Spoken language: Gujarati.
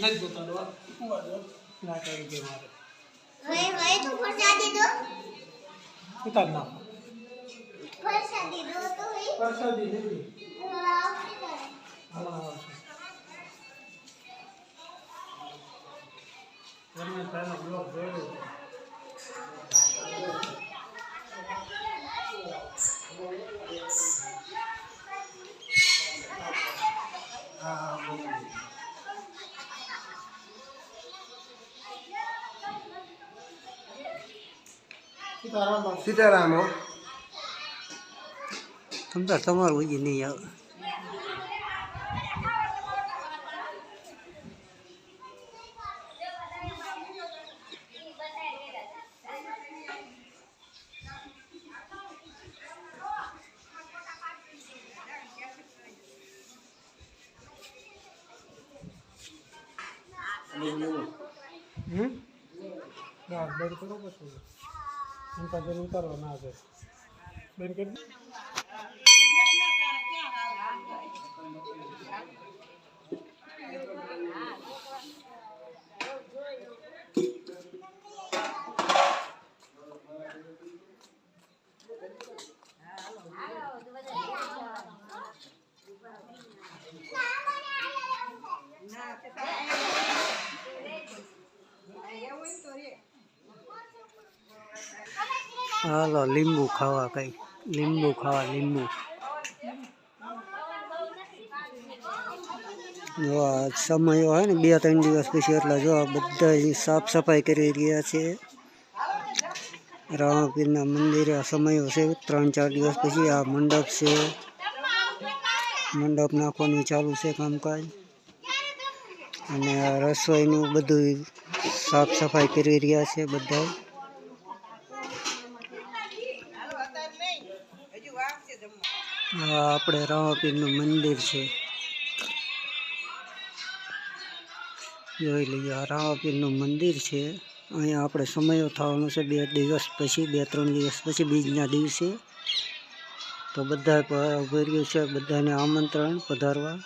नहीं बता दो ना करी के मारे वही तो प्रसादी दो उतारना प्रसादी दो तो ही प्रसादी दे दी लाओ के करे हां हमने पहले ब्लॉग जोड़े हां सीताराम हो तुम तो तुम्हारा वही नहीं है ना बेन करो बस इनका जरूर उतारो ना दे बेन कर हालो लींबू खावा कई लींबू खावा लींबू जो आज समय है ने 2-3 दिवस पछी એટલે જો બધા સાફ સફાઈ કરી રહ્યા છે રામપીરના મંદિરે આ સમય છે 3-4 દિવસ પછી આ મંડપ છે મંડપ નાખવાનું ચાલુ છે કામકાજ અને આ રસોઈનું બધું સાફ સફાઈ કરી રહ્યા છે બધા આપણે રામપીરનું મંદિર છે જોઈ લઈએ આ રામપીરનું મંદિર છે અહીંયા આપણે સમયો થવાનો છે 2 દિવસ પછી 2-3 દિવસ પછી બીજના દિવસે તો બધા ભર્યું છે બધાને આમંત્રણ પધારવા